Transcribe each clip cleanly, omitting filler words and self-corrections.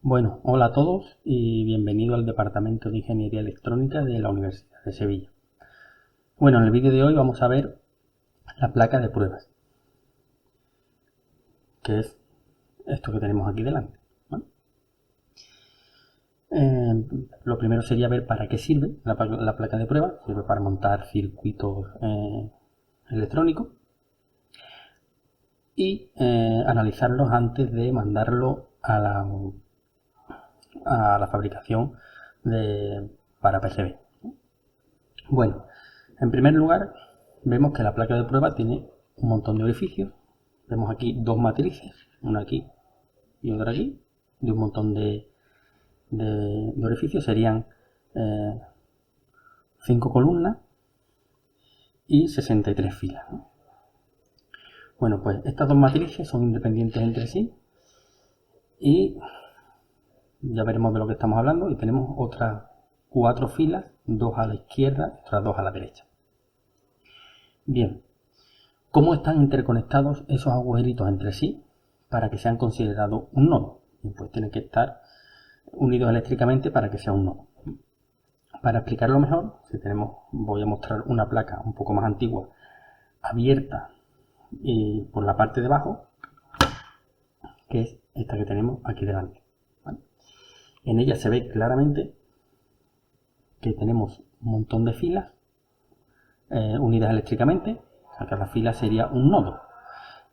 Bueno, hola a todos y bienvenido al Departamento de Ingeniería Electrónica de la Universidad de Sevilla. Bueno, en el vídeo de hoy vamos a ver la placa de pruebas, que es esto que tenemos aquí delante, ¿vale? Lo primero sería ver para qué sirve la placa de pruebas. Sirve para montar circuitos electrónicos y analizarlos antes de mandarlo a la fabricación para PCB. Bueno, en primer lugar, vemos que la placa de prueba tiene un montón de orificios. Vemos aquí dos matrices, una aquí y otra aquí, de un montón de orificios. Serían 5 columnas y 63 filas, ¿no? Bueno, pues estas dos matrices son independientes entre sí y ya veremos de lo que estamos hablando. Y tenemos otras 4 filas, 2 a la izquierda y otras 2 a la derecha. Bien, ¿cómo están interconectados esos agujeritos entre sí para que sean considerados un nodo? Pues tienen que estar unidos eléctricamente para que sea un nodo. Para explicarlo mejor, voy a mostrar una placa un poco más antigua, abierta y por la parte de abajo, que es esta que tenemos aquí delante, ¿vale? En ella se ve claramente que tenemos un montón de filas unidas eléctricamente, o sea que la fila sería un nodo,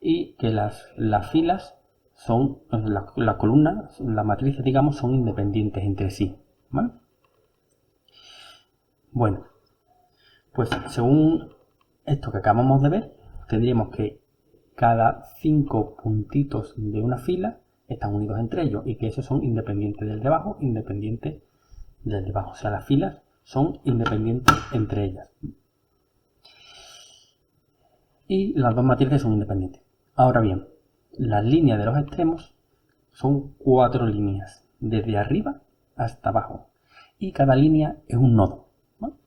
y que las filas son, las columnas, las matrices, digamos, son independientes entre sí, ¿vale? Bueno, pues según esto que acabamos de ver, tendríamos que cada 5 puntitos de una fila están unidos entre ellos y que esos son independientes del de abajo, independientes del de abajo. O sea, las filas son independientes entre ellas. Y las dos matrices son independientes. Ahora bien, las líneas de los extremos son 4 líneas, desde arriba hasta abajo. Y cada línea es un nodo, ¿no?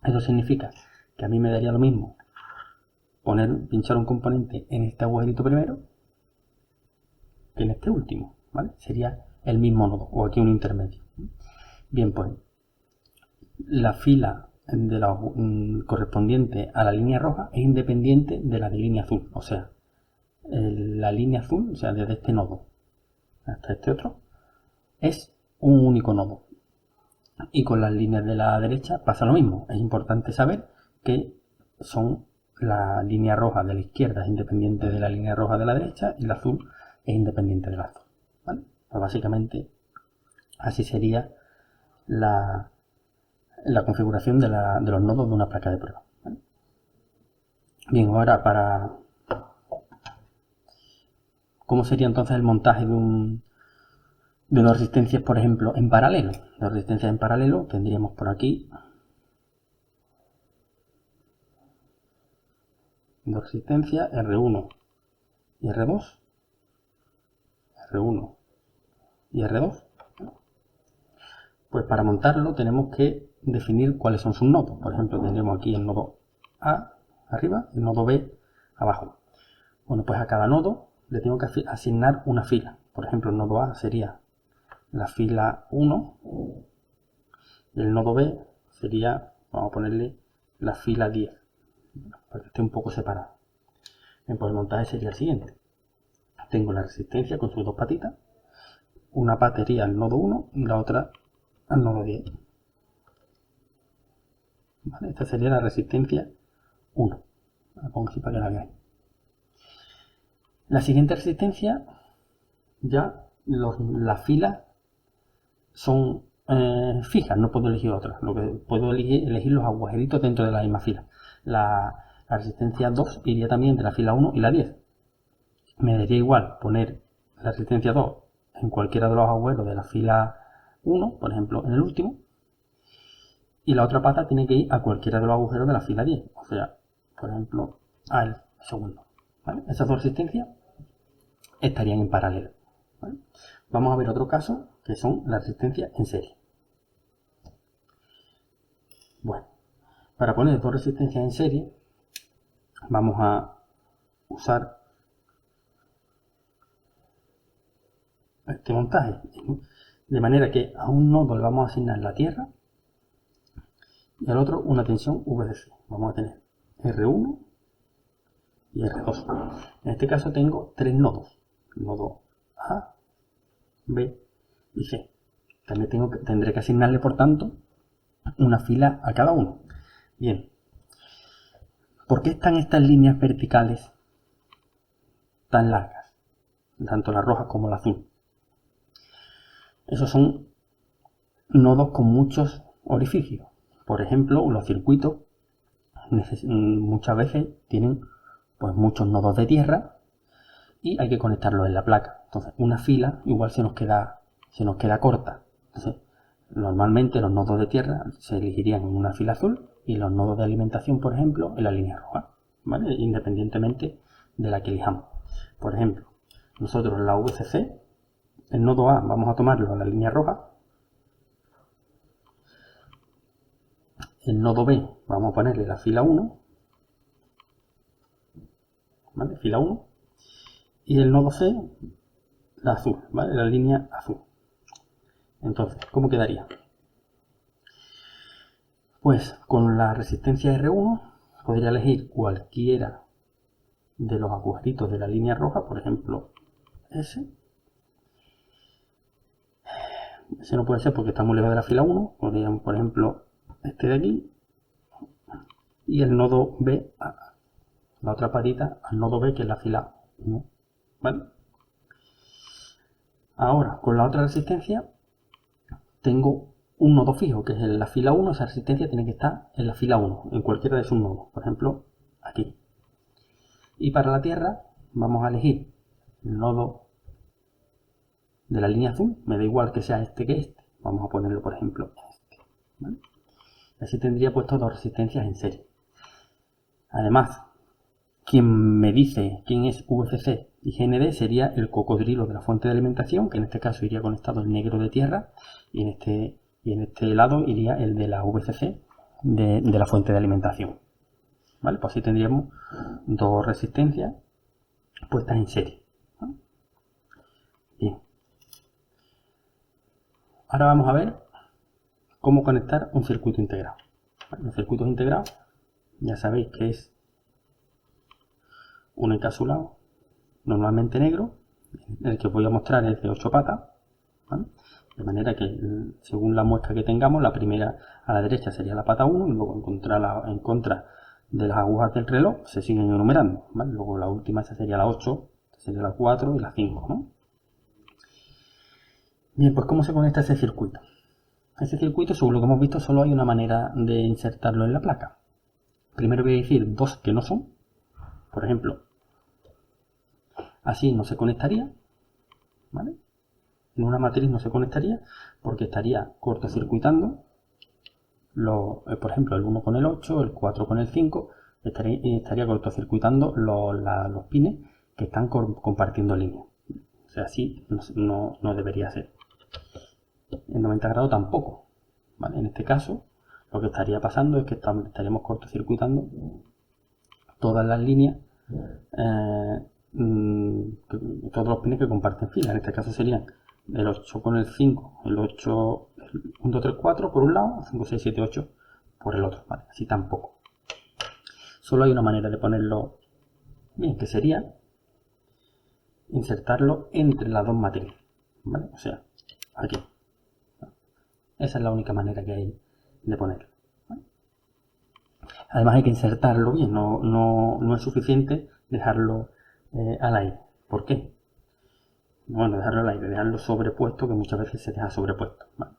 Eso significa que a mí me daría lo mismo pinchar un componente en este agujerito primero que en este último, ¿vale? Sería el mismo nodo, o aquí un intermedio. Bien, pues la fila correspondiente a la línea roja es independiente de la de línea azul. O sea, la línea azul, o sea, desde este nodo hasta este otro, es un único nodo. Y con las líneas de la derecha pasa lo mismo. Es importante saber que la línea roja de la izquierda es independiente de la línea roja de la derecha y la azul es independiente del azul, ¿vale? Pues básicamente así sería la configuración de los nodos de una placa de prueba, ¿vale? Bien, ahora ¿cómo sería entonces el montaje de unas resistencias, por ejemplo, en paralelo? Las resistencias en paralelo tendríamos por aquí dos resistencias R1 y R2, R1 y R2. Pues para montarlo tenemos que definir cuáles son sus nodos. Por ejemplo, tendremos aquí el nodo A arriba y el nodo B abajo. Bueno, pues a cada nodo le tengo que asignar una fila. Por ejemplo, el nodo A sería la fila 1 y el nodo B sería, vamos a ponerle la fila 10, para que esté un poco separado. Bien, pues el montaje sería el siguiente. Tengo la resistencia con sus dos patitas. Una pata iría al nodo 1 y la otra al nodo 10. ¿Vale? Esta sería la resistencia 1. La pongo así para que la veáis. La siguiente resistencia, ya las filas son fijas, no puedo elegir otras. Lo que puedo elegir los agujeritos dentro de la misma fila. La resistencia 2 iría también entre la fila 1 y la 10. Me daría igual poner la resistencia 2 en cualquiera de los agujeros de la fila 1, por ejemplo en el último, y la otra pata tiene que ir a cualquiera de los agujeros de la fila 10, o sea, por ejemplo, al segundo, ¿vale? Esas dos resistencias estarían en paralelo, ¿vale? Vamos a ver otro caso, que son las resistencias en serie. Bueno, para poner dos resistencias en serie, vamos a usar este montaje. De manera que a un nodo le vamos a asignar la tierra y al otro una tensión VDC. Vamos a tener R1 y R2. En este caso tengo tres nodos. Nodo A, B y C. También tendré que asignarle, por tanto, una fila a cada uno. Bien. ¿Por qué están estas líneas verticales tan largas? Tanto la roja como la azul. Esos son nodos con muchos orificios. Por ejemplo, los circuitos muchas veces tienen pues muchos nodos de tierra y hay que conectarlos en la placa. Entonces, una fila igual se nos queda corta. Entonces, normalmente los nodos de tierra se elegirían en una fila azul y los nodos de alimentación, por ejemplo, en la línea roja, ¿vale? Independientemente de la que elijamos. Por ejemplo, nosotros la VCC, el nodo A vamos a tomarlo en la línea roja, el nodo B vamos a ponerle la fila 1, ¿vale? Fila 1, y el nodo C, la azul, ¿vale? La línea azul. Entonces, ¿cómo quedaría? Pues con la resistencia R1 podría elegir cualquiera de los agujeritos de la línea roja, por ejemplo, ese. Ese no puede ser porque está muy lejos de la fila 1. Podríamos, por ejemplo, este de aquí. Y el nodo B, la otra patita al nodo B, que es la fila 1. ¿Vale? Ahora, con la otra resistencia, tengo un nodo fijo, que es en la fila 1. Esa resistencia tiene que estar en la fila 1, en cualquiera de sus nodos. Por ejemplo, aquí. Y para la tierra, vamos a elegir el nodo de la línea azul. Me da igual que sea este que este. Vamos a ponerlo, por ejemplo, en este. ¿Vale? Así tendría puesto dos resistencias en serie. Además, quien me dice quién es VCC y GND sería el cocodrilo de la fuente de alimentación, que en este caso iría conectado el negro de tierra, y en este lado iría el de la VCC de la fuente de alimentación. ¿Vale? Pues así tendríamos dos resistencias puestas en serie. ¿Vale? Bien. Ahora vamos a ver cómo conectar un circuito integrado. ¿Vale? Los circuitos integrados, ya sabéis que es un encapsulado normalmente negro. El que os voy a mostrar es de 8 patas, ¿vale? De manera que según la muestra que tengamos, la primera a la derecha sería la pata 1 y luego en contra de las agujas del reloj se siguen enumerando, ¿vale? Luego la última esa sería la 8, sería la 4 y la 5, ¿no? Bien, pues ¿cómo se conecta ese circuito? Ese circuito, según lo que hemos visto, solo hay una manera de insertarlo en la placa. Primero voy a decir dos que no son. Por ejemplo, así no se conectaría, ¿vale? En una matriz no se conectaría porque estaría cortocircuitando, por ejemplo, el 1 con el 8, el 4 con el 5, estaría cortocircuitando los pines que están compartiendo línea. O sea, así no debería ser. En 90 grados tampoco, ¿vale? En este caso, lo que estaría pasando es que estaríamos cortocircuitando todas las líneas, todos los pines que comparten fila. En este caso serían el 8 con el 5, el 8, el 1, 2, 3, 4 por un lado, 5, 6, 7, 8 por el otro, ¿vale? Así tampoco. Solo hay una manera de ponerlo bien, que sería insertarlo entre las dos matrices, ¿vale? O sea, aquí. Esa es la única manera que hay de ponerlo, ¿vale? Además hay que insertarlo bien, no es suficiente dejarlo al aire. ¿Por qué? Bueno, dejarlo al aire, dejarlo sobrepuesto, que muchas veces se deja sobrepuesto, ¿vale?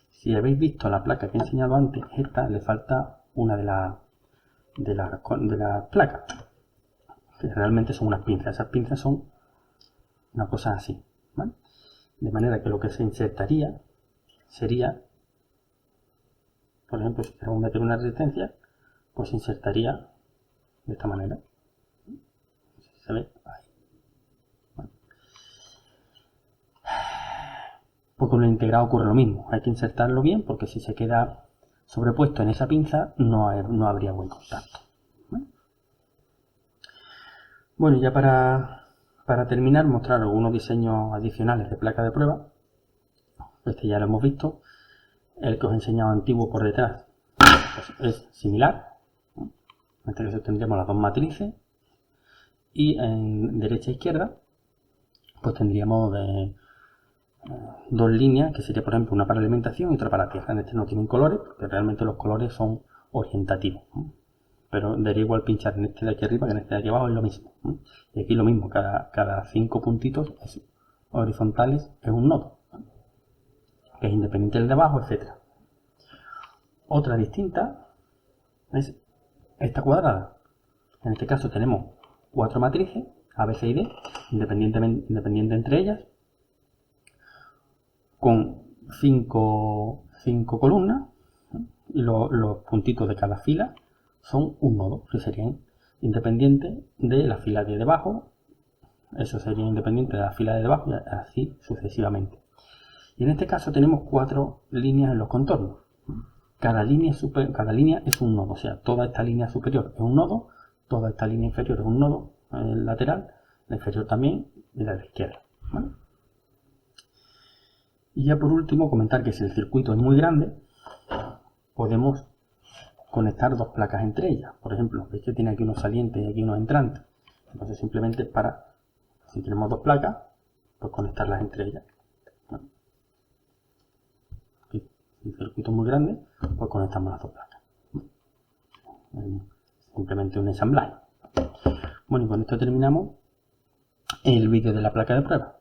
Si habéis visto la placa que he enseñado antes, esta le falta una de las placas, que realmente son unas pinzas. Esas pinzas son una cosa así, ¿vale? De manera que lo que se insertaría sería, por ejemplo, si queremos meter una resistencia, pues se insertaría de esta manera. ¿Se ve? Ahí. ¿Vale? Pues con el integrado ocurre lo mismo. Hay que insertarlo bien porque si se queda sobrepuesto en esa pinza no habría buen contacto. ¿Vale? Bueno, ya para Para terminar, mostrar algunos diseños adicionales de placa de prueba. Este ya lo hemos visto. El que os he enseñado antiguo por detrás pues es similar. En este caso tendríamos las dos matrices. Y en derecha e izquierda pues tendríamos dos líneas, que sería por ejemplo una para alimentación y otra para tierra. En este no tienen colores, porque realmente los colores son orientativos. Pero daría igual pinchar en este de aquí arriba que en este de aquí abajo, es lo mismo. Y aquí lo mismo, cada 5 puntitos horizontales es un nodo, que es independiente del de abajo, etc. Otra distinta es esta cuadrada. En este caso tenemos 4 matrices, A, B, C y D, independientes entre ellas, con 5 columnas, y los puntitos de cada fila son un nodo, que serían independientes de la fila de debajo, eso sería independiente de la fila de debajo, y así sucesivamente. Y en este caso tenemos 4 líneas en los contornos. Cada línea es un nodo, o sea, toda esta línea superior es un nodo, toda esta línea inferior es un nodo lateral, la inferior también y la de la izquierda. ¿Vale? Y ya por último comentar que si el circuito es muy grande, podemos conectar dos placas entre ellas. Por ejemplo, veis que tiene aquí unos salientes y aquí unos entrantes. Entonces simplemente para, si tenemos dos placas, pues conectarlas entre ellas. ¿Vale? Si el circuito es muy grande, pues conectamos las dos placas. Simplemente un ensamblaje. Bueno, y con esto terminamos el vídeo de la placa de prueba.